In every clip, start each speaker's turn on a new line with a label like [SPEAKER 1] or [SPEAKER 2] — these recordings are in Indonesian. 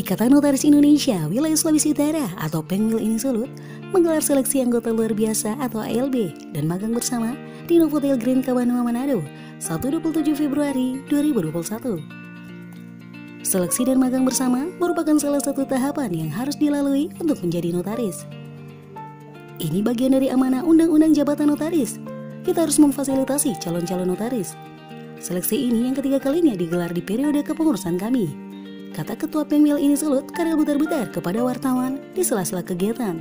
[SPEAKER 1] Ikatan Notaris Indonesia Wilayah Sulawesi Utara atau Pengwil ini Sulut menggelar seleksi anggota luar biasa atau ALB dan magang bersama di Novotel Grand Kabanua Manado, 1-27 Februari 2021. Seleksi dan magang bersama merupakan salah satu tahapan yang harus dilalui untuk menjadi notaris. Ini bagian dari amanah Undang-Undang Jabatan Notaris. Kita harus memfasilitasi calon-calon notaris. Seleksi ini yang ketiga kalinya digelar di periode kepengurusan kami, kata Ketua Pengwil ini Sulut Karel Butar-Butar kepada wartawan di sela-sela kegiatan.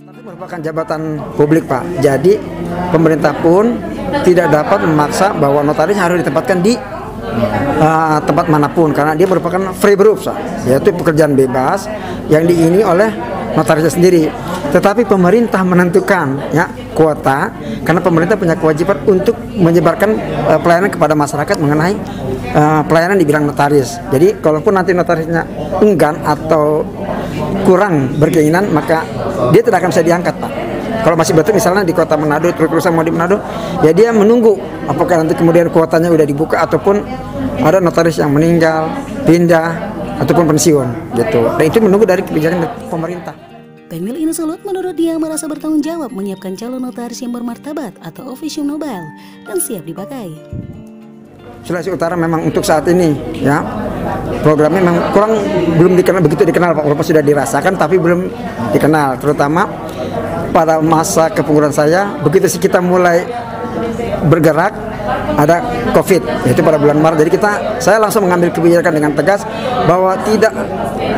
[SPEAKER 2] Tapi merupakan jabatan publik, Pak. Jadi pemerintah pun tidak dapat memaksa bahwa notaris harus ditempatkan di tempat manapun, karena dia merupakan free beruf, yaitu pekerjaan bebas yang diingini oleh notarisnya sendiri. Tetapi pemerintah menentukan ya kuota, karena pemerintah punya kewajiban untuk menyebarkan pelayanan kepada masyarakat mengenai pelayanan di bidang notaris. Jadi kalaupun nanti notarisnya enggan atau kurang berkeinginan, maka dia tidak akan bisa diangkat, Pak. Kalau masih betul misalnya di kota Manado, terus mau di Manado, ya dia menunggu apakah nanti kemudian kuotanya udah dibuka ataupun ada notaris yang meninggal, pindah ataupun pensiun gitu. Dan itu menunggu dari kebijakan pemerintah.
[SPEAKER 1] Pengwil ini Sulut menurut dia merasa bertanggung jawab menyiapkan calon notaris yang bermartabat atau officium nobile dan siap dipakai.
[SPEAKER 2] Sulawesi Utara memang untuk saat ini ya programnya memang belum begitu dikenal, Pak. Walaupun sudah dirasakan tapi belum dikenal, terutama pada masa kepengurusan saya. Begitu sih kita mulai bergerak ada COVID, yaitu pada bulan Maret. Jadi saya langsung mengambil kebijakan dengan tegas bahwa tidak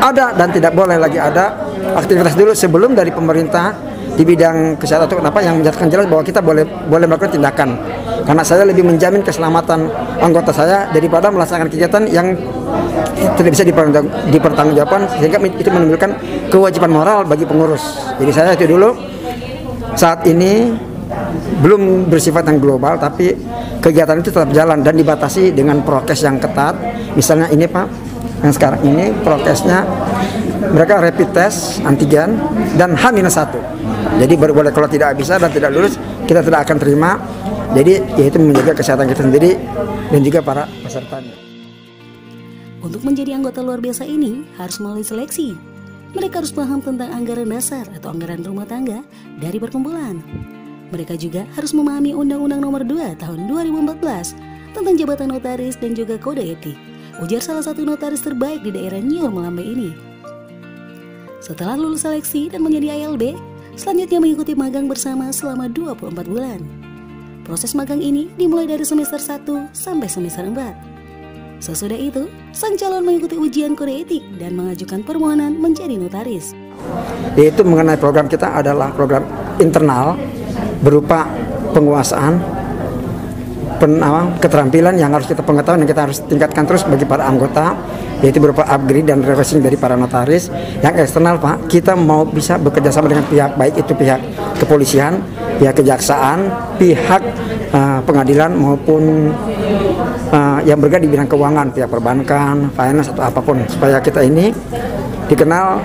[SPEAKER 2] ada dan tidak boleh lagi ada aktivitas dulu sebelum dari pemerintah di bidang kesehatan atau apa yang menyatakan jelas bahwa kita boleh melakukan tindakan. Karena saya lebih menjamin keselamatan anggota saya daripada melaksanakan kegiatan yang tidak bisa dipertanggungjawabkan, sehingga itu menimbulkan kewajiban moral bagi pengurus. Jadi saya itu dulu saat ini belum bersifat yang global, tapi kegiatan itu tetap jalan dan dibatasi dengan prokes yang ketat. Misalnya ini, Pak, yang sekarang ini prokesnya mereka rapid test antigen dan H-1. Jadi baru boleh, kalau tidak bisa dan tidak lulus kita tidak akan terima. Jadi yaitu menjaga kesehatan kita sendiri dan juga para pesertanya.
[SPEAKER 1] Untuk menjadi anggota luar biasa ini harus melalui seleksi. Mereka harus paham tentang anggaran dasar atau anggaran rumah tangga dari perkumpulan. Mereka juga harus memahami Undang-Undang Nomor 2 Tahun 2014 tentang jabatan notaris dan juga kode etik, ujar salah satu notaris terbaik di daerah Nyiur Melambe ini. Setelah lulus seleksi dan menjadi ALB, selanjutnya mengikuti magang bersama selama 24 bulan. Proses magang ini dimulai dari semester 1 sampai semester 4. Sesudah itu, sang calon mengikuti ujian kode etik dan mengajukan permohonan menjadi notaris.
[SPEAKER 2] Yaitu mengenai program kita adalah program internal berupa penguasaan, keterampilan yang harus kita pengetahuan yang kita harus tingkatkan terus bagi para anggota, yaitu berupa upgrade dan refreshing dari para notaris. Yang eksternal, Pak, kita mau bisa bekerja sama dengan pihak, baik itu pihak kepolisian, pihak kejaksaan, pihak pengadilan maupun yang bergerak di bidang keuangan, pihak perbankan, finance atau apapun, supaya kita ini dikenal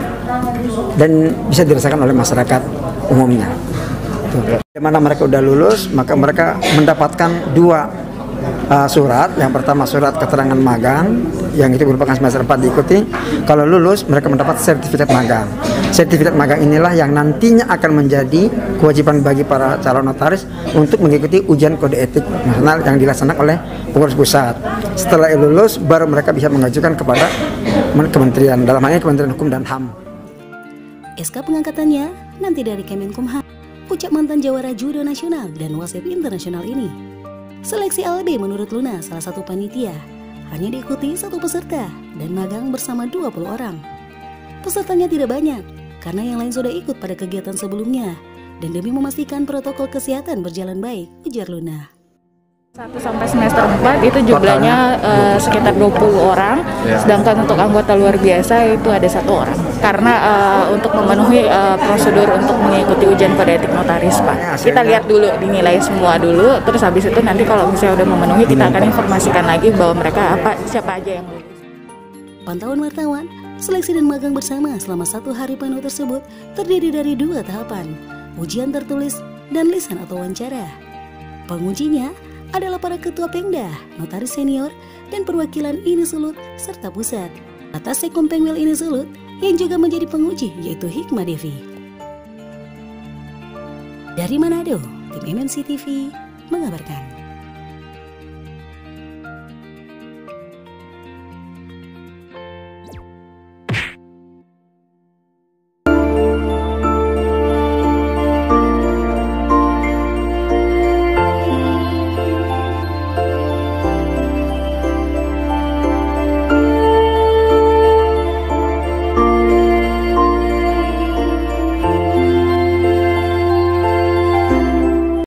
[SPEAKER 2] dan bisa dirasakan oleh masyarakat umumnya. Di mana mereka udah lulus, maka mereka mendapatkan 2 surat. Yang pertama surat keterangan magang, yang itu merupakan semester 4 diikuti. Kalau lulus, mereka mendapat sertifikat magang. Sertifikat magang inilah yang nantinya akan menjadi kewajiban bagi para calon notaris untuk mengikuti ujian kode etik nasional yang dilaksanakan oleh pengurus pusat. Setelah lulus, baru mereka bisa mengajukan kepada kementerian, dalam hal ini Kementerian Hukum dan HAM.
[SPEAKER 1] SK pengangkatannya nanti dari Kemenkumham, ucap mantan jawara judo nasional dan wasit internasional ini. Seleksi ALB menurut Luna, salah satu panitia, hanya diikuti 1 peserta dan magang bersama 20 orang. Pesertanya tidak banyak, karena yang lain sudah ikut pada kegiatan sebelumnya, dan demi memastikan protokol kesehatan berjalan baik, ujar Luna.
[SPEAKER 3] 1 sampai semester 4 itu jumlahnya sekitar 20 orang, sedangkan untuk anggota luar biasa itu ada 1 orang. Karena untuk memenuhi prosedur untuk mengikuti ujian kode etik notaris, Pak. Kita lihat dulu, dinilai semua dulu, terus habis itu nanti kalau misalnya udah memenuhi, kita akan informasikan lagi bahwa mereka siapa aja yang lulus.
[SPEAKER 1] Pantauan wartawan, seleksi dan magang bersama selama 1 hari penuh tersebut terdiri dari 2 tahapan, ujian tertulis dan lisan atau wawancara. Pengujinya adalah para ketua Pengda, notaris senior, dan perwakilan ini Sulut serta pusat. Atas Sekom Pengwil ini Sulut, yang juga menjadi penguji yaitu Hikmah Devi. Dari Manado, tim MNC TV mengabarkan.